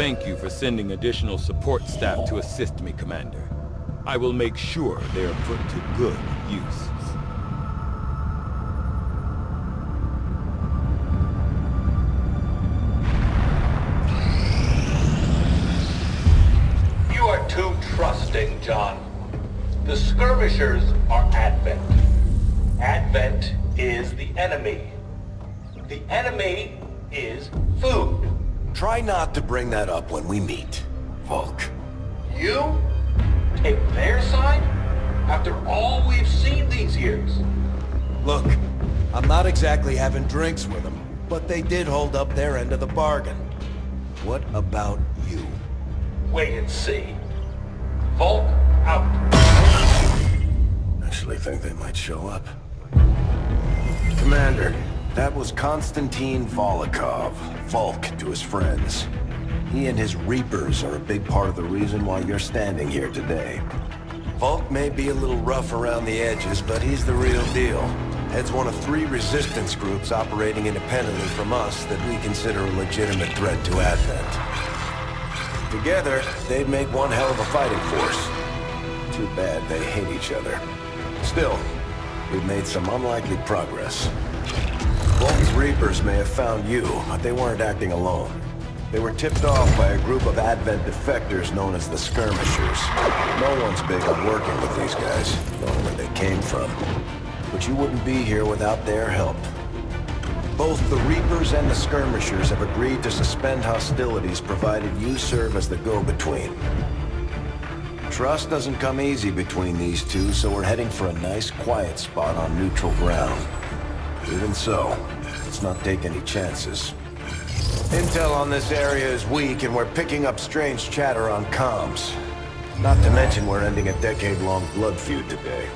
Thank you for sending additional support staff to assist me, Commander. I will make sure they are put to good use. You are too trusting, John. The skirmishers are Advent. Advent is the enemy. The enemy is food. Try not to bring that up when we meet, Volk. You take their side after all we've seen these years? Look, I'm not exactly having drinks with them, but they did hold up their end of the bargain. What about you? Wait and see. Volk out. Actually think they might show up. Commander, that was Konstantin Volokov, Volk to his friends. He and his Reapers are a big part of the reason why you're standing here today. Volk may be a little rough around the edges, but he's the real deal. Heads one of 3 resistance groups operating independently from us that we consider a legitimate threat to Advent. Together, they'd make one hell of a fighting force. Too bad they hate each other. Still, we've made some unlikely progress. Volk's Reapers may have found you, but they weren't acting alone. They were tipped off by a group of Advent defectors known as the Skirmishers. No one's big on working with these guys, knowing where they came from. But you wouldn't be here without their help. Both the Reapers and the Skirmishers have agreed to suspend hostilities provided you serve as the go-between. Trust doesn't come easy between these two, so we're heading for a nice, quiet spot on neutral ground. Even so, let's not take any chances. Intel on this area is weak, and we're picking up strange chatter on comms. Not to mention we're ending a decade-long blood feud today.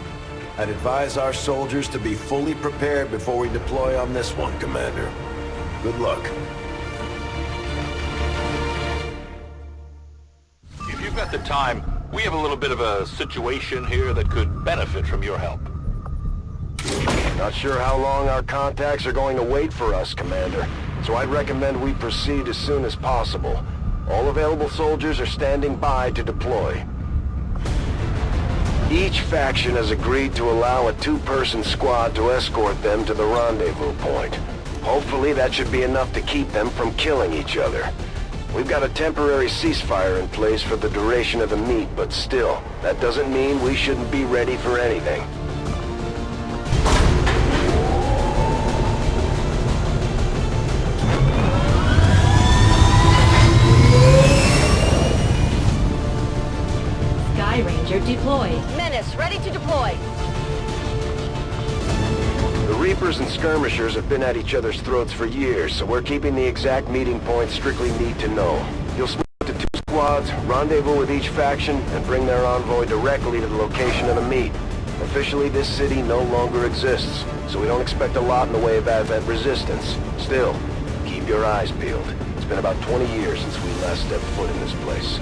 I'd advise our soldiers to be fully prepared before we deploy on this one, Commander. Good luck. If you've got the time, we have a little bit of a situation here that could benefit from your help. Not sure how long our contacts are going to wait for us, Commander. So I'd recommend we proceed as soon as possible. All available soldiers are standing by to deploy. Each faction has agreed to allow a 2-person squad to escort them to the rendezvous point. Hopefully that should be enough to keep them from killing each other. We've got a temporary ceasefire in place for the duration of the meet, but still, that doesn't mean we shouldn't be ready for anything. Deployed. Menace, ready to deploy. The Reapers and Skirmishers have been at each other's throats for years, so we're keeping the exact meeting points strictly need to know. You'll split into 2 squads, rendezvous with each faction, and bring their envoy directly to the location of the meet. Officially, this city no longer exists, so we don't expect a lot in the way of Advent resistance. Still, keep your eyes peeled. It's been about 20 years since we last stepped foot in this place.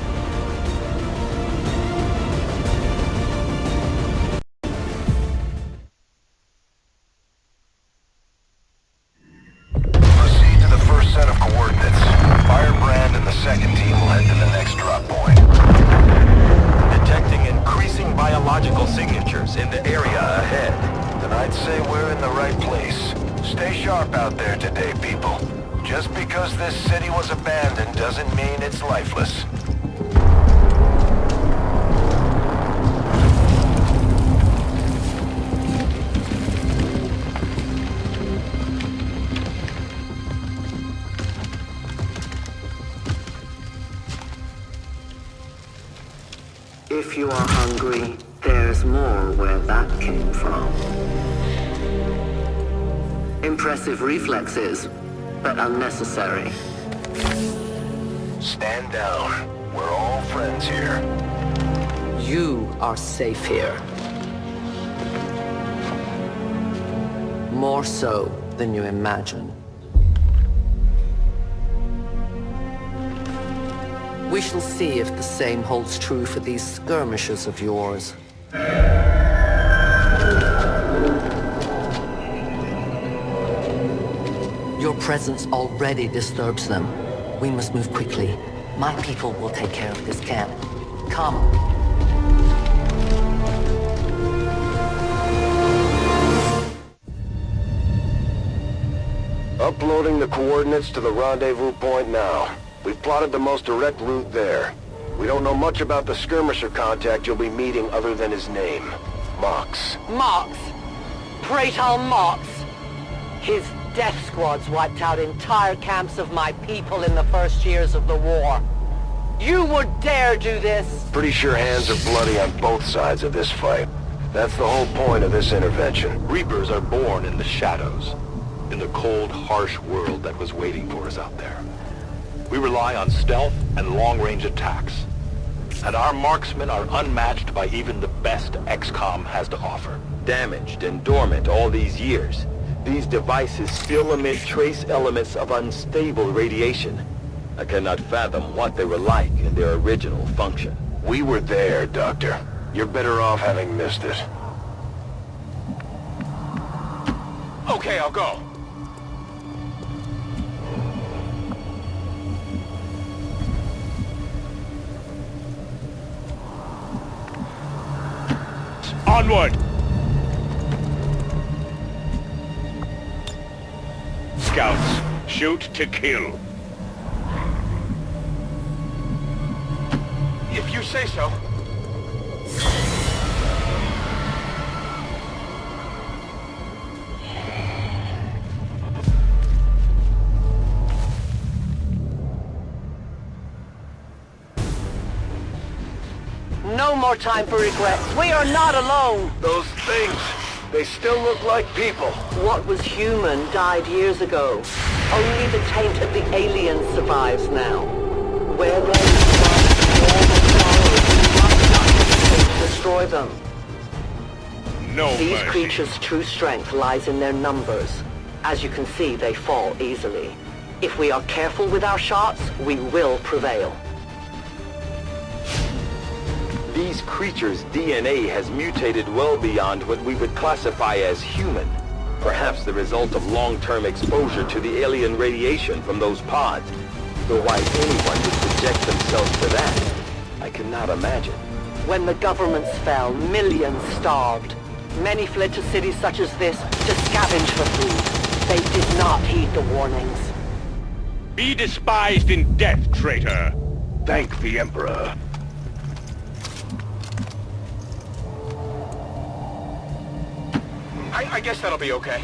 Just because this city was abandoned doesn't mean it's lifeless. If you are hungry, there's more where that came from. Impressive reflexes, but unnecessary. Stand down. We're all friends here. You are safe here. More so than you imagine. We shall see if the same holds true for these skirmishers of yours. Your presence already disturbs them. We must move quickly. My people will take care of this camp. Come. Uploading the coordinates to the rendezvous point now. We've plotted the most direct route there. We don't know much about the skirmisher contact you'll be meeting other than his name. Mox. Mox! Praetor Mox! His death squads wiped out entire camps of my people in the first years of the war. You would dare do this? Pretty sure hands are bloody on both sides of this fight. That's the whole point of this intervention. Reapers are born in the shadows, in the cold, harsh world that was waiting for us out there. We rely on stealth and long-range attacks, and our marksmen are unmatched by even the best Xcom has to offer. Damaged and dormant all these years, these devices still emit trace elements of unstable radiation. I cannot fathom what they were like in their original function. We were there, Doctor. You're better off having missed it. Okay, I'll go. Onward! Scouts, shoot to kill. If you say so. No more time for regrets. We are not alone. Those things, they still look like people. What was human died years ago. Only the taint of the aliens survives now. Where they destroy them. No These mercy. creatures' true strength lies in their numbers. As you can see, they fall easily. If we are careful with our shots, we will prevail. These creatures' DNA has mutated well beyond what we would classify as human. Perhaps the result of long-term exposure to the alien radiation from those pods. Though why anyone would subject themselves to that, I cannot imagine. When the governments fell, millions starved. Many fled to cities such as this to scavenge for food. They did not heed the warnings. Be despised in death, traitor. Thank the Emperor. I guess that'll be okay.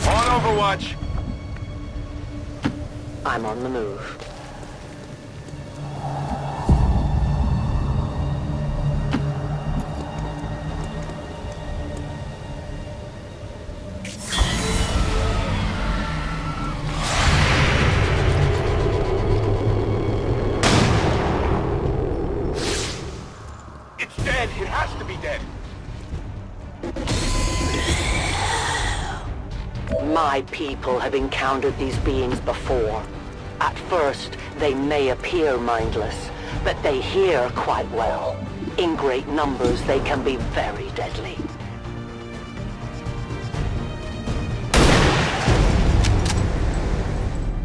On Overwatch! I'm on the move. It's dead! It has to be dead! My people have encountered these beings before. At first, they may appear mindless, but they hear quite well. In great numbers, they can be very deadly.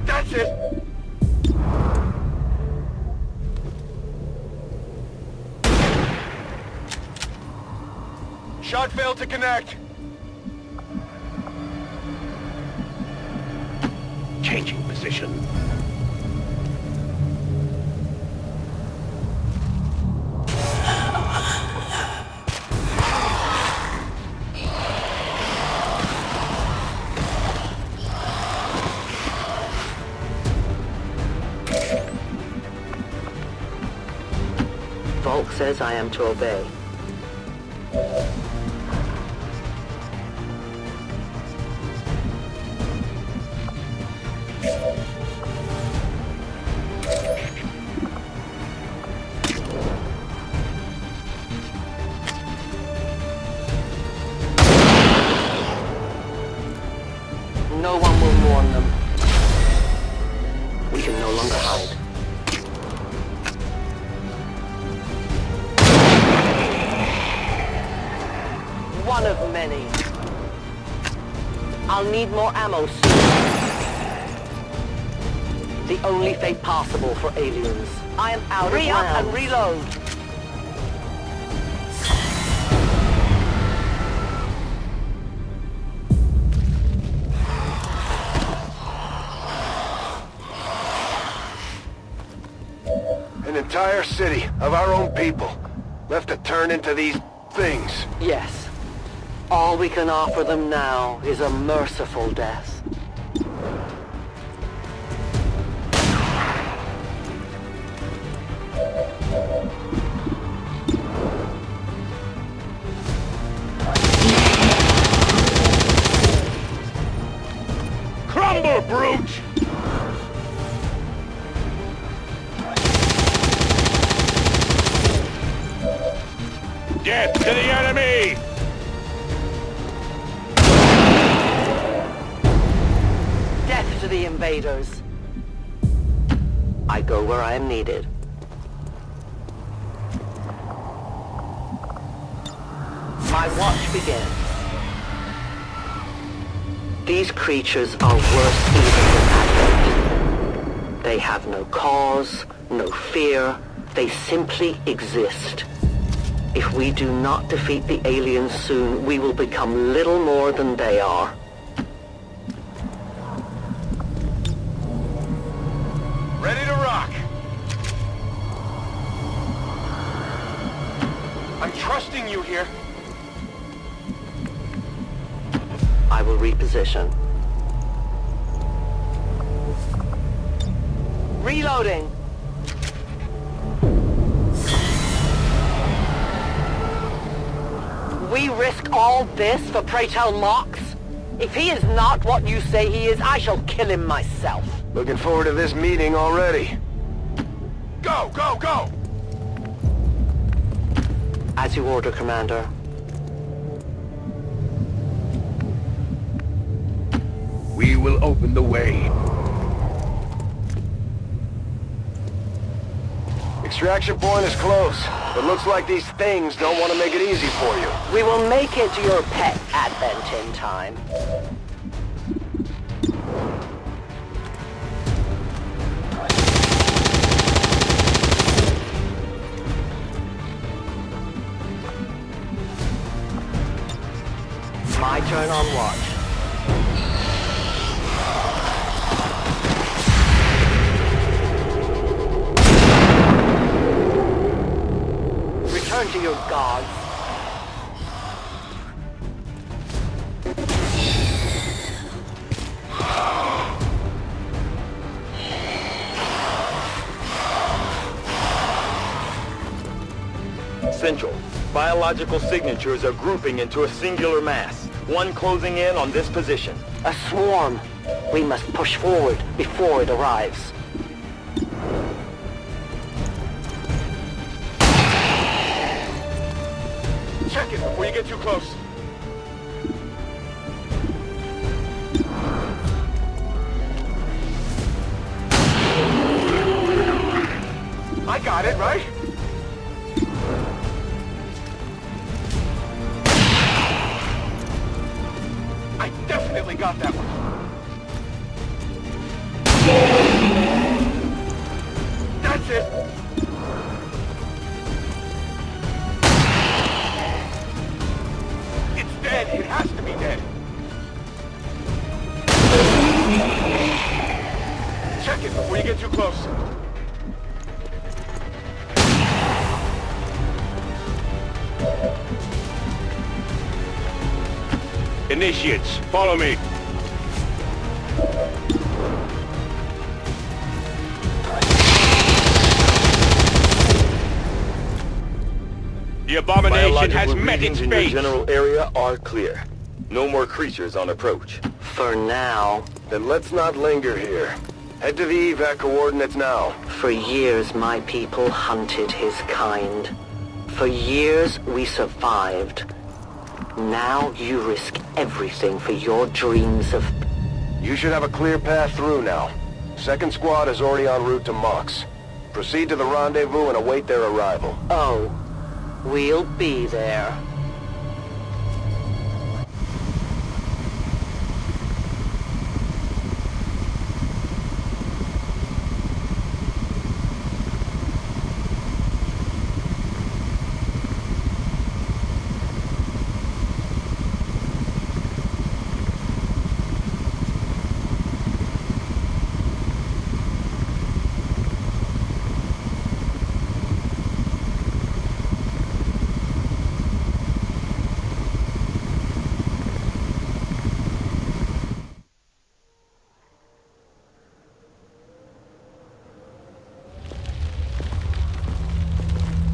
That's it! Shot failed to connect. Changing position. Volk says I am to obey. No one will warn them. We can no longer hide. One of many. I'll need more ammo soon. The only fate possible for aliens. I am out of rounds. Re-up and reload. An entire city of our own people left to turn into these things. Yes. All we can offer them now is a merciful death. Crumble, brute! Get to the enemy! Death to the invaders. I go where I am needed. My watch begins. These creatures are worse even than Advent. They have no cause, no fear. They simply exist. If we do not defeat the aliens soon, we will become little more than they are. Ready to rock. I'm trusting you here. I will reposition. Reloading! We risk all this for pray tell Mox? If he is not what you say he is, I shall kill him myself. Looking forward to this meeting already. Go, go, go! As you order, Commander. We will open the way. Extraction point is close, but looks like these things don't want to make it easy for you. We will make it your pet Advent in time. My turn on watch. Return to your gods. Central. Biological signatures are grouping into a singular mass. One closing in on this position. A swarm. We must push forward before it arrives. Check it before you get too close. I got it, right? I definitely got that one. That's it. It's dead. It has to be dead. Check it before you get too close. Initiates, follow me. The abomination has met its in your fate. general area are clear. No more creatures on approach. For now. Then let's not linger here. Head to the evac coordinates now. For years my people hunted his kind. For years we survived. Now you risk everything for your dreams of... You should have a clear path through now. Second squad is already en route to Mox. Proceed to the rendezvous and await their arrival. Oh, we'll be there.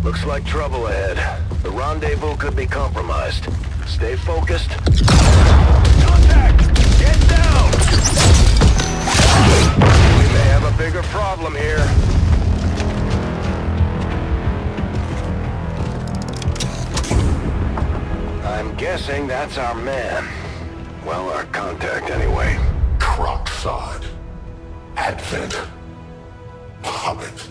Looks like trouble ahead. The rendezvous could be compromised. Stay focused. Contact! Get down! We may have a bigger problem here. I'm guessing that's our man. Well, our contact anyway. Crocksod. Advent. Hobbit.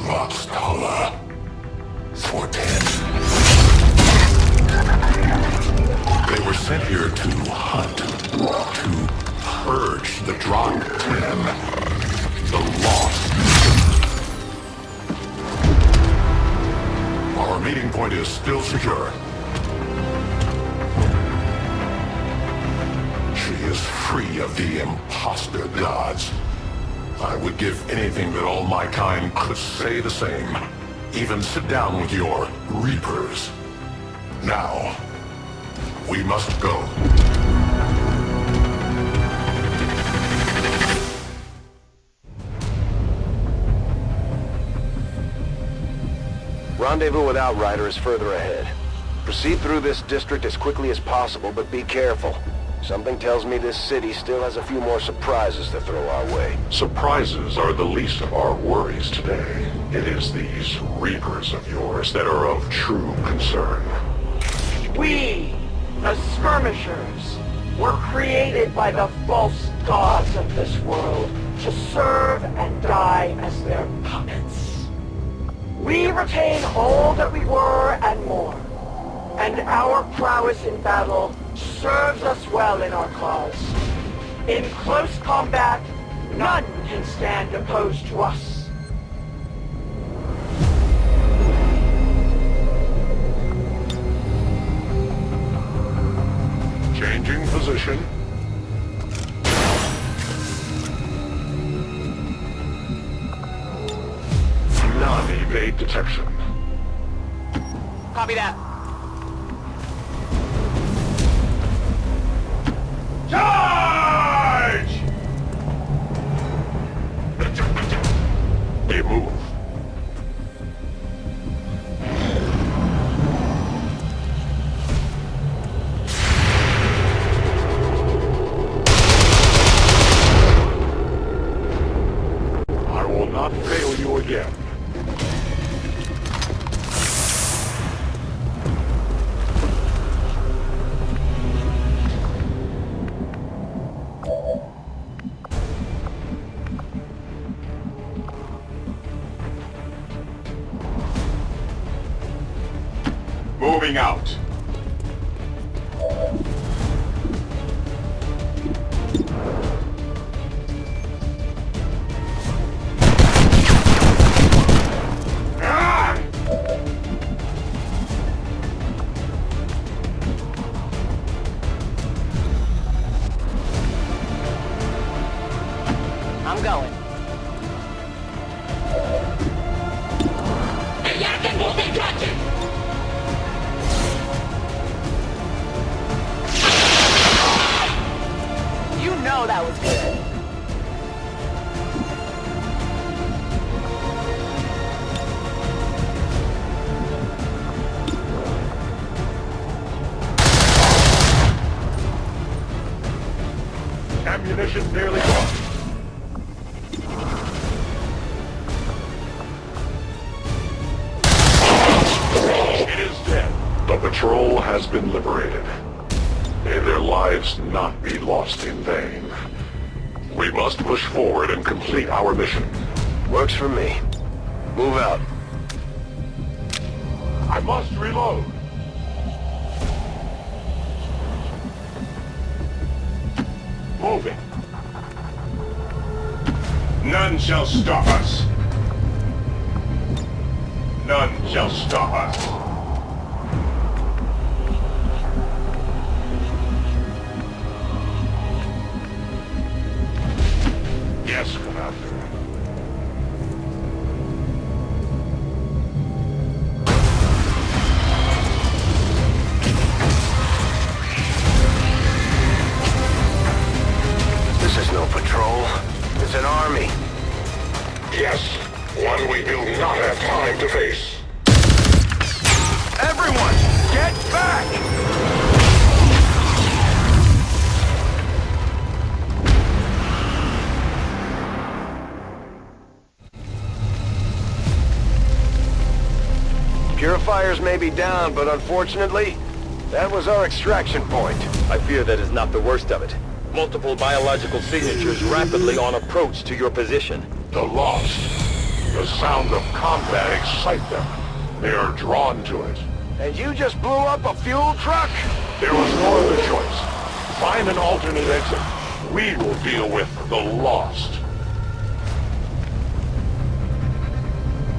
Mostala. Fortet. They were sent here to hunt, to purge the Drog 10, the Lost. Our meeting point is still secure. She is free of the imposter gods. I would give anything that all my kind could say the same. Even sit down with your Reapers. Now, we must go. Rendezvous with Outrider is further ahead. Proceed through this district as quickly as possible, but be careful. Something tells me this city still has a few more surprises to throw our way. Surprises are the least of our worries today. It is these Reapers of yours that are of true concern. We, the skirmishers, were created by the false gods of this world to serve and die as their puppets. We retain all that we were and more, and our prowess in battle serves us well in our cause. In close combat, none can stand opposed to us. Changing position. Non-evade detection. Copy that. Charge! A move. I will not fail you again. Moving out. I'm going. You know that was good. Ammunition nearly gone. It is dead. The patrol has been liberated. May their lives not be lost in vain. We must push forward and complete our mission. Works for me. Move out. I must reload. Moving. None shall stop us. None shall stop us. Yes, Commander. This is no patrol. It's an army. Purifiers may be down, but unfortunately, that was our extraction point. I fear that is not the worst of it. Multiple biological signatures rapidly on approach to your position. The Lost. The sound of combat excite them. They are drawn to it. And you just blew up a fuel truck? There was no other choice. Find an alternate exit. We will deal with the Lost.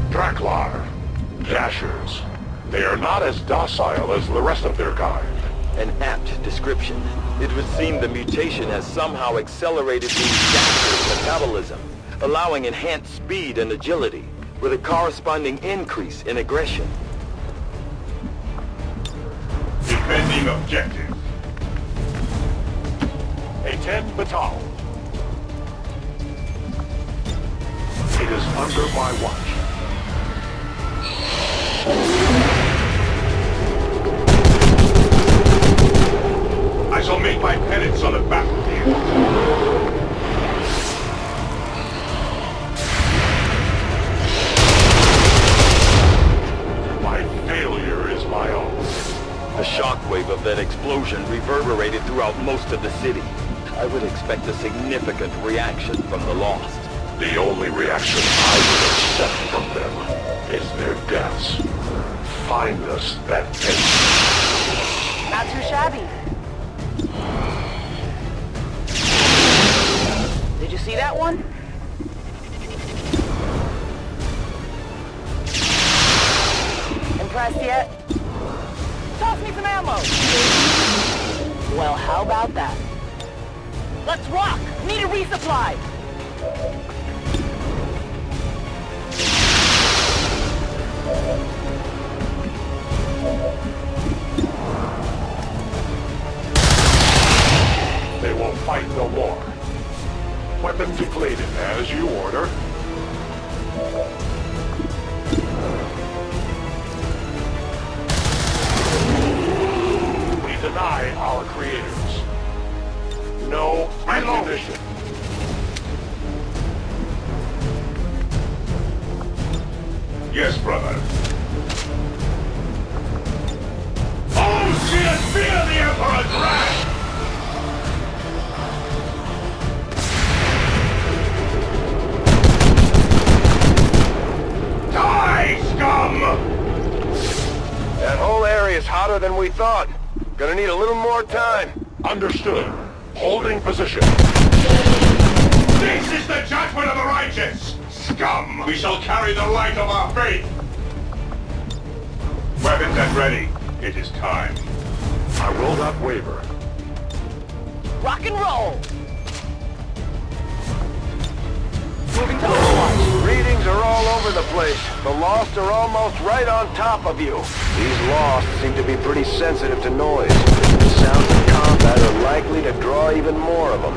Draklar. Dashers. They are not as docile as the rest of their kind. An apt description. It would seem the mutation has somehow accelerated these Dashers' metabolism, allowing enhanced speed and agility, with a corresponding increase in aggression. Defending objective. A-10 Batal. It is under my watch. I shall make my penance on the battlefield. My failure is my own. The shockwave of that explosion reverberated throughout most of the city. I would expect a significant reaction from the Lost. The only reaction I would accept from them is their deaths. Find us that penance. Not too shabby. Did you see that one? Impressed yet? Toss me some ammo! Well, how about that? Let's rock! Need a resupply! They won't fight no more. Weapons depleted, as you order. We deny our creators. No ammunition. Yes, brother. Oh, see and fear the Emperor's wrath! Die, scum! That whole area is hotter than we thought. Gonna need a little more time. Understood. Holding position. This is the judgment of the righteous! Scum! We shall carry the light of our faith! Weapons at ready. It is time. I will not waver. Rock and roll! Moving to Overwatch. Readings are all over the place. The Lost are almost right on top of you. These Lost seem to be pretty sensitive to noise. The sounds of combat are likely to draw even more of them.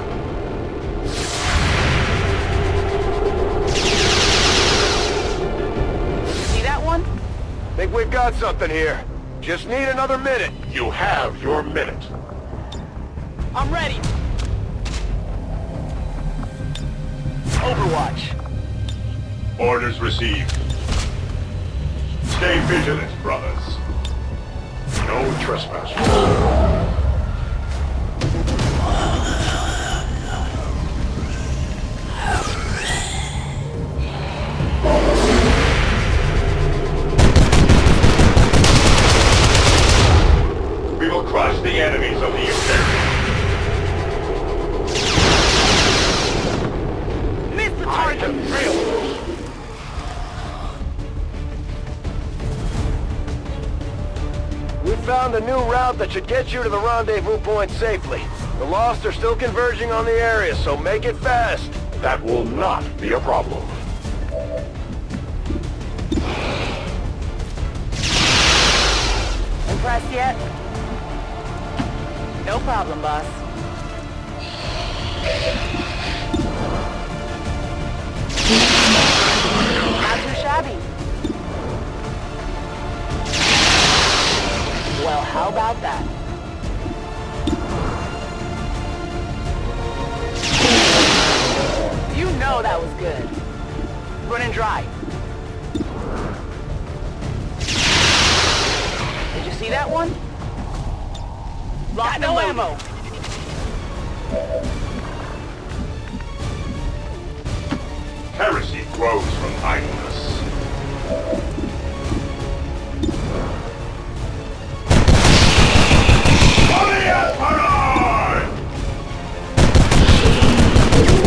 See that one? Think we've got something here. Just need another minute. You have your minute. I'm ready. Overwatch. Orders received. Stay vigilant, brothers. No trespass. We will crush the enemies of the Imperial. Miss the target! We found a new route that should get you to the rendezvous point safely. The Lost are still converging on the area, so make it fast. That will not be a problem. Impressed yet? No problem, boss. Not too shabby. Well, how about that? You know that was good. Running dry. that one? Got no ammo. Heresy grows from idleness. For the Emperor!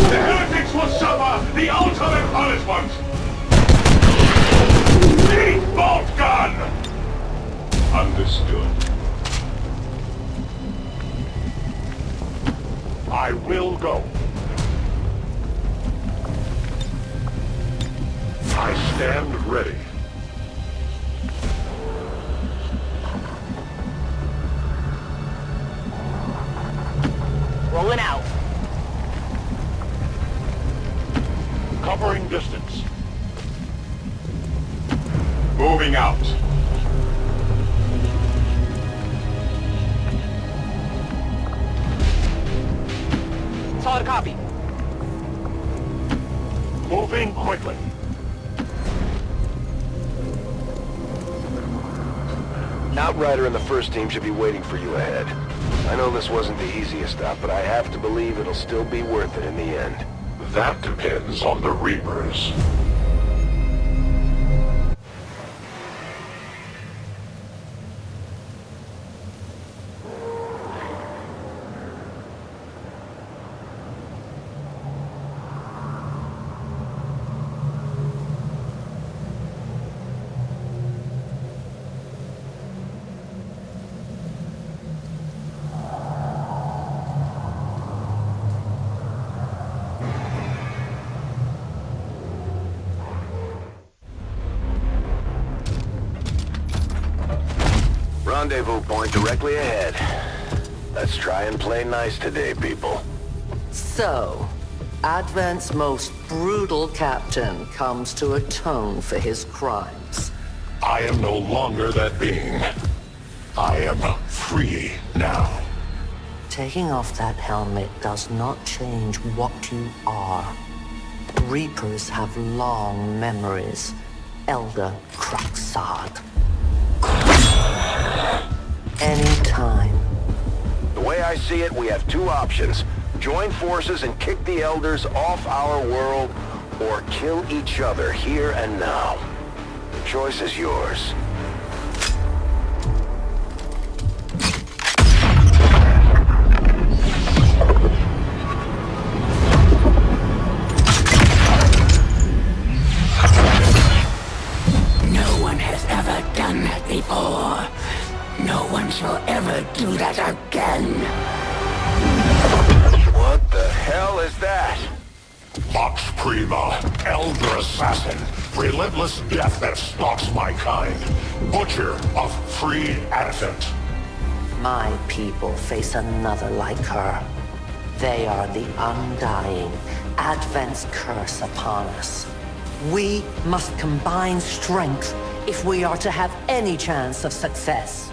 The heretics will suffer the ultimate punishment! The bolt gun! Understood. I will go. I stand ready. Rolling out. Covering distance. Moving out. Solid copy. Moving quickly. Outrider and the first team should be waiting for you ahead. I know this wasn't the easiest stop, but I have to believe it'll still be worth it in the end. That depends on the Reapers. Rendezvous point directly ahead. Let's try and play nice today, people. So, Advent's most brutal captain comes to atone for his crimes. I am no longer that being. I am free now. Taking off that helmet does not change what you are. Reapers have long memories. Elder Carcharodons. Anytime. The way I see it, we have two options. Join forces and kick the Elders off our world, or kill each other here and now. The choice is yours. No one has ever done that before. No one shall ever do that again. What the hell is that? Vox Prima, Elder Assassin, relentless death that stalks my kind, butcher of free Advent. My people face another like her. They are the undying, Advent's curse upon us. We must combine strength if we are to have any chance of success.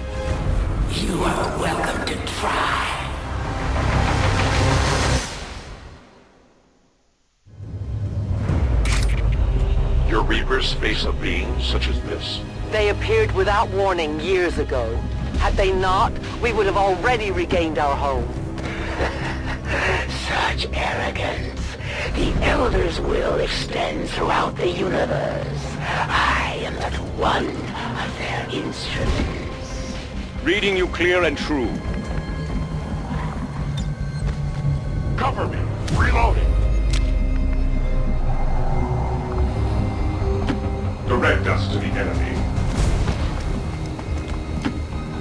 You are welcome to try. Your Reapers face a being such as this? They appeared without warning years ago. Had they not, we would have already regained our home. Such arrogance. The Elder's will extends throughout the universe. I am but one of their instruments. Reading you clear and true. Cover me. Reloading. Direct us to the enemy.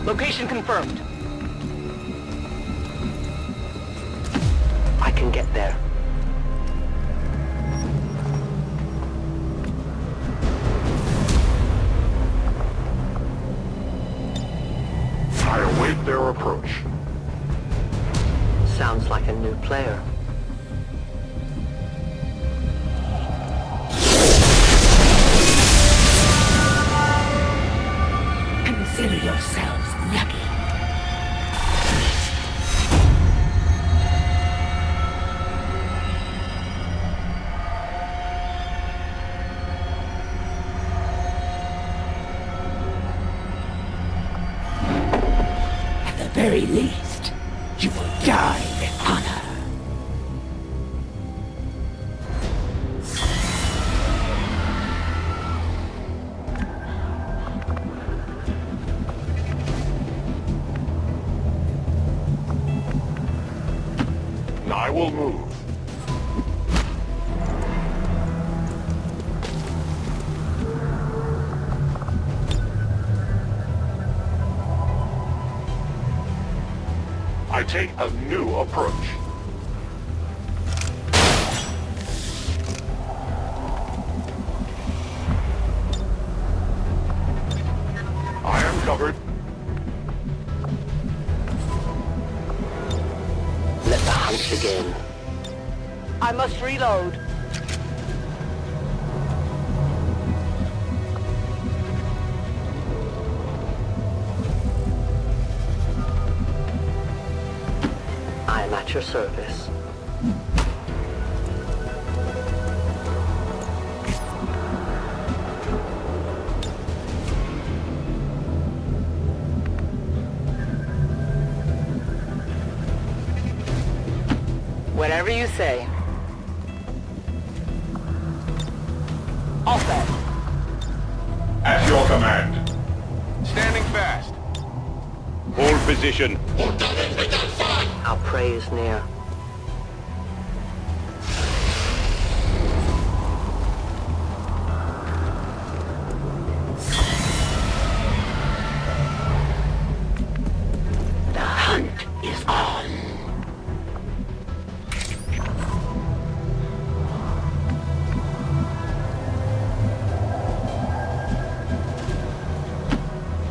Location confirmed. I can get there. I await their approach. Sounds like a new player. Consider yourselves lucky. very least, you will die with honor. I will move. I take a new approach. I am covered. Let the hunt begin. I must reload. I am at your service. Whatever you say. All set. At your command. Standing fast. Hold position. Our prey is near. The hunt is on.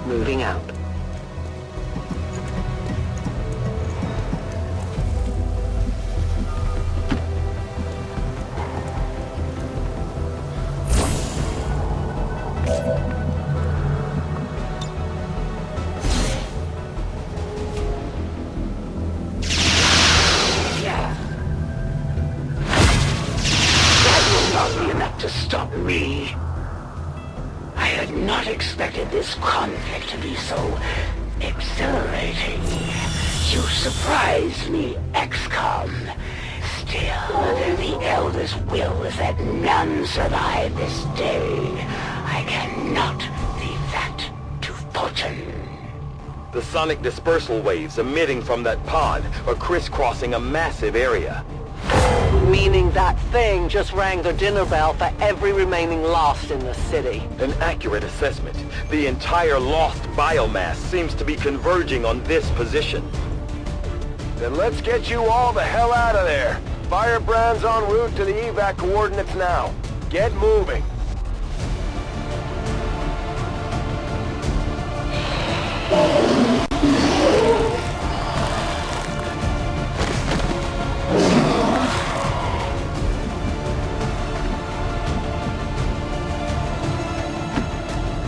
Moving out. That will not be enough to stop me. I had not expected this conflict to be so exhilarating. You surprised me, Xcom. Still, the Elder's will is that none survive this day. I cannot leave that to fortune. The sonic dispersal waves emitting from that pod are crisscrossing a massive area. Meaning that thing just rang the dinner bell for every remaining lost in the city. An accurate assessment. The entire lost biomass seems to be converging on this position. Then let's get you all the hell out of there. Firebrand's en route to the evac coordinates now. Get moving.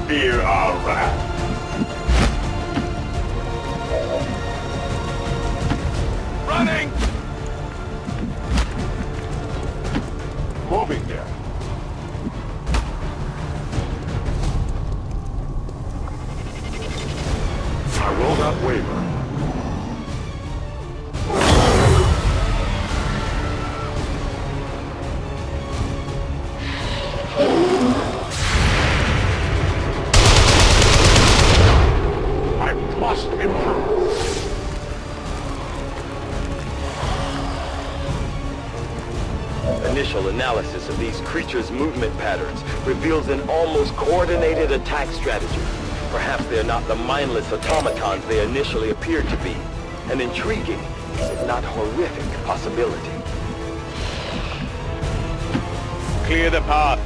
Fear our wrath. Running! Moving there. I will not waver. I must improve. Initial analysis of these creatures' movement patterns reveals an almost coordinated attack strategy. Perhaps they're not the mindless automatons they initially appeared to be. An intriguing, if not horrific, possibility. Clear the path.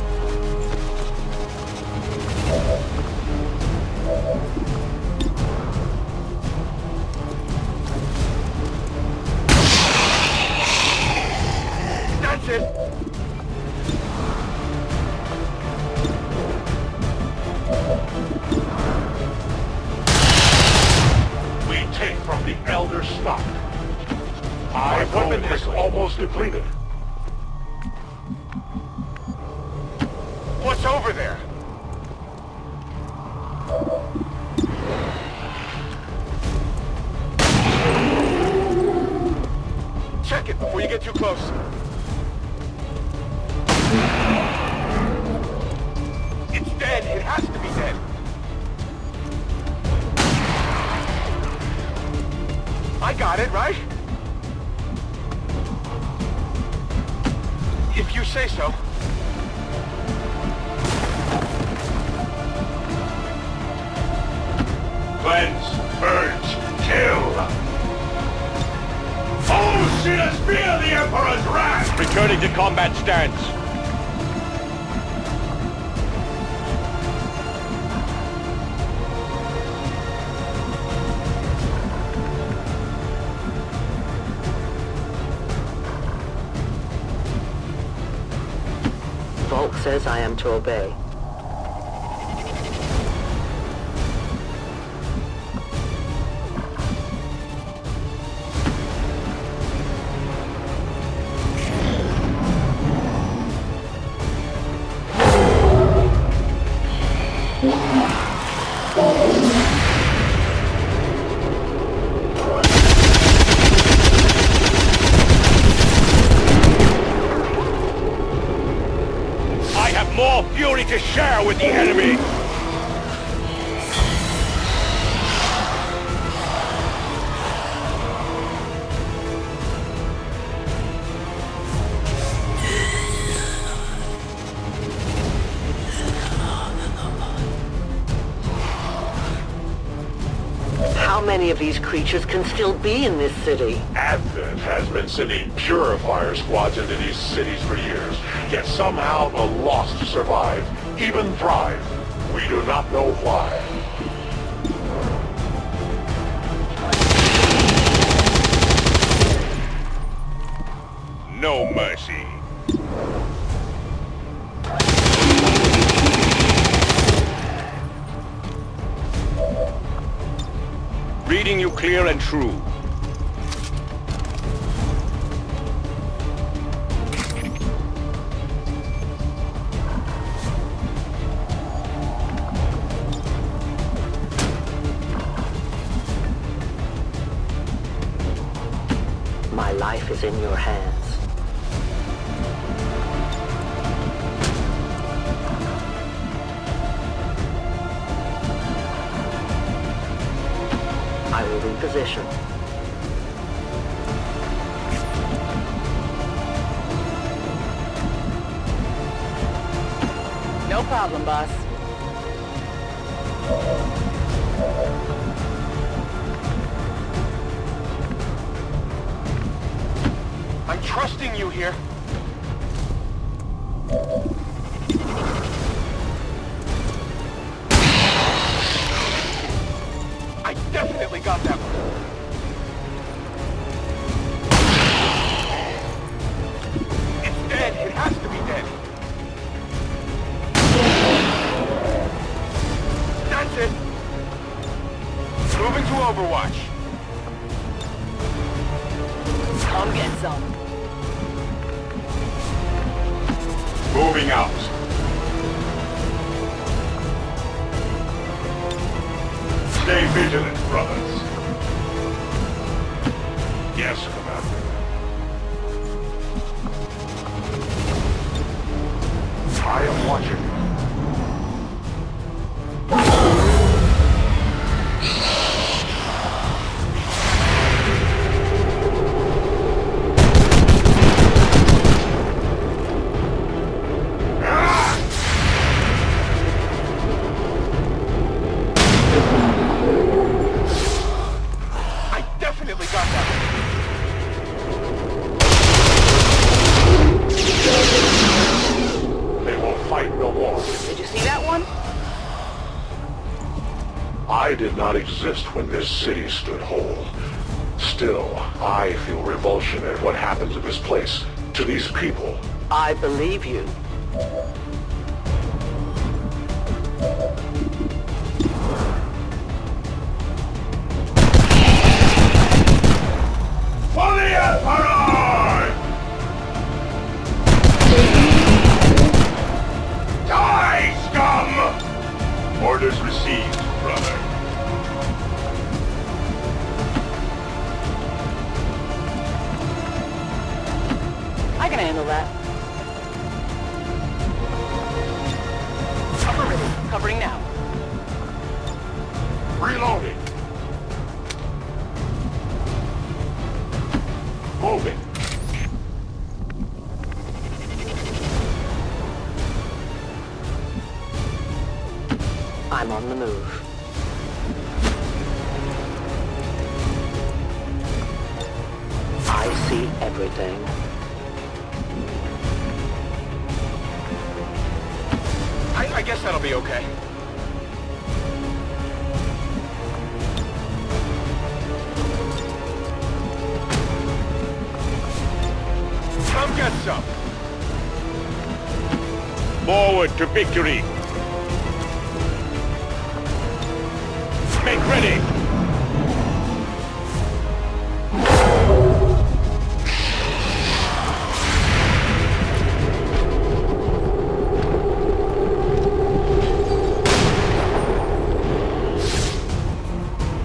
That's it! We take from the Elder stock. My weapon is almost depleted. What's over there? get too close. It's dead. It has to be dead. I got it, right? If you say so. Cleanse, purge, kill! Foes should us feel the Emperor's wrath! Returning to combat stance. Volk says I am to obey. More fury to share with the enemy! How many of these creatures can still be in this city? Advent has been sending purifier squads into these cities for years, yet somehow the lost survive, even thrive. We do not know why. No mercy. Reading you clear and true. My life is in your hands. I will reposition. No problem, boss. I'm trusting you here. I definitely got that one. It's dead. It has to be dead. That's it. Moving to Overwatch. Come get some. Moving out. Stay vigilant, brothers. Yes, Commander. I am watching. I did not exist when this city stood whole. Still, I feel revulsion at what happened to this place, to these people. I believe you. For the Emperor! Die, scum! Orders received, brother. the move. I see everything. I guess that'll be okay. Come get some. Forward to victory. Make ready.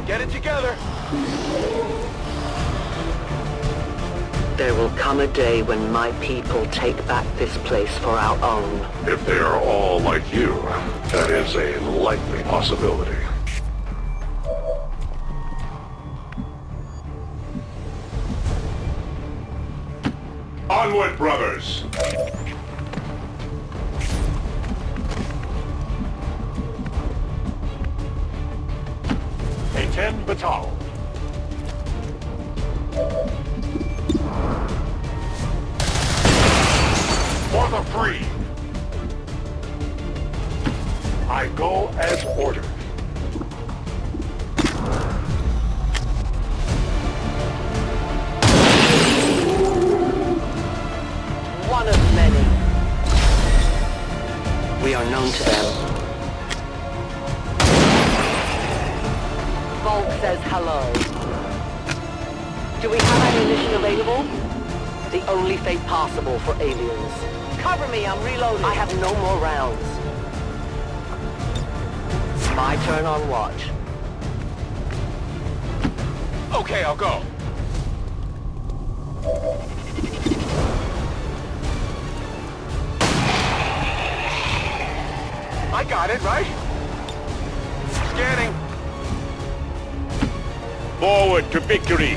Get it together. There will come a day when my people take back this place for our own. If they are all like you, that is a likely possibility. Onward, brothers! A 10 batal. For the free! I go as ordered. One of many. We are known to them. Volk says hello. Do we have ammunition available? The only fate possible for aliens. Cover me, I'm reloading. I have no more rounds. My turn on watch. Okay, I'll go. I got it, right? Scanning. Forward to victory.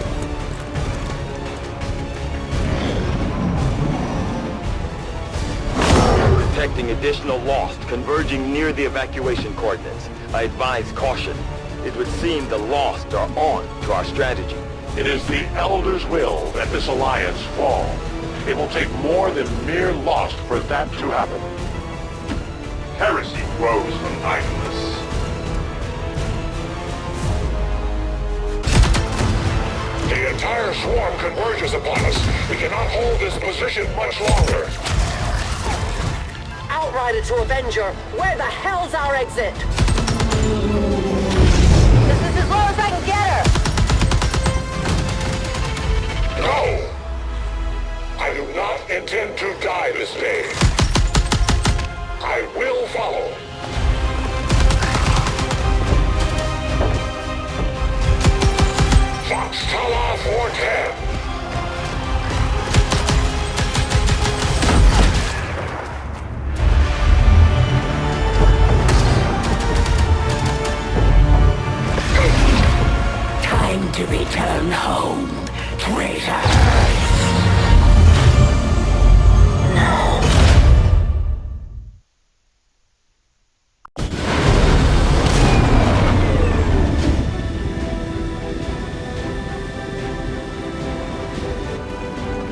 Detecting additional Lost converging near the evacuation coordinates. I advise caution. It would seem the Lost are on to our strategy. It is the Elder's will that this alliance fall. It will take more than mere Lost for that to happen. Heresy grows from idleness. The entire swarm converges upon us. We cannot hold this position much longer. Outrider to Avenger, where the hell's our exit? This is as low as I can get her! No! I do not intend to die this day. I will follow. Foxtala 410. Time to return home, traitor.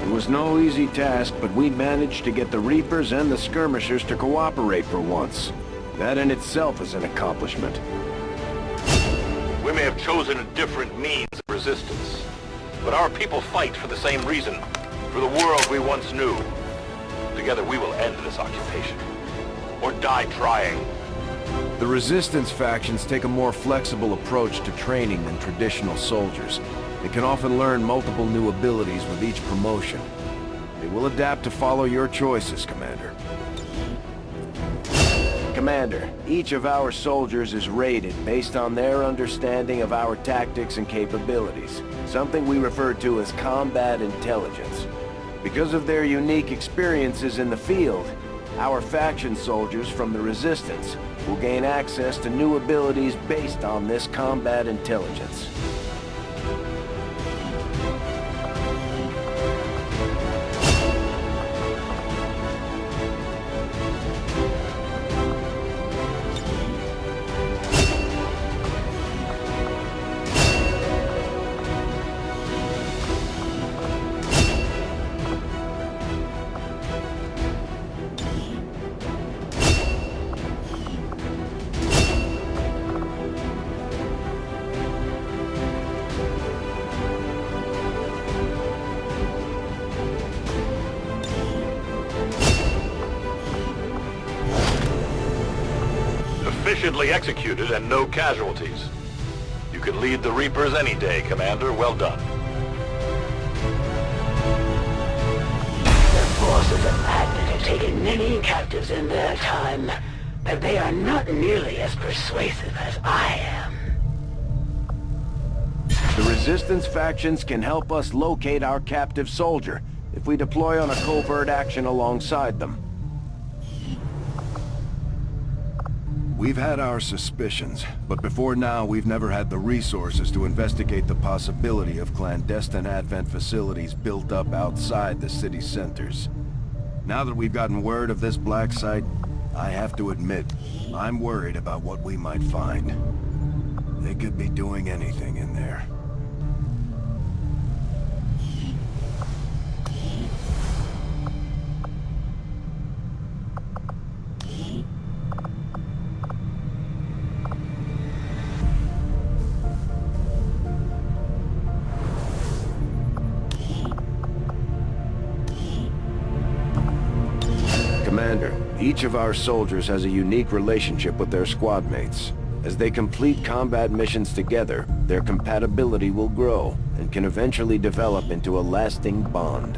It was no easy task, but we managed to get the Reapers and the Skirmishers to cooperate for once. That in itself is an accomplishment. We may have chosen a different means of resistance, but our people fight for the same reason, for the world we once knew. Together we will end this occupation, or die trying. The Resistance factions take a more flexible approach to training than traditional soldiers. They can often learn multiple new abilities with each promotion. They will adapt to follow your choices, Commander. Commander, each of our soldiers is rated based on their understanding of our tactics and capabilities, something we refer to as combat intelligence. Because of their unique experiences in the field, our faction soldiers from the Resistance will gain access to new abilities based on this combat intelligence. efficiently executed and no casualties. You can lead the Reapers any day, Commander. Well done. The forces of Advent have taken many captives in their time, but they are not nearly as persuasive as I am. The Resistance factions can help us locate our captive soldier if we deploy on a covert action alongside them. We've had our suspicions, but before now we've never had the resources to investigate the possibility of clandestine Advent facilities built up outside the city centers. Now that we've gotten word of this black site, I have to admit, I'm worried about what we might find. They could be doing anything in there. Commander, each of our soldiers has a unique relationship with their squad mates. As they complete combat missions together, their compatibility will grow and can eventually develop into a lasting bond.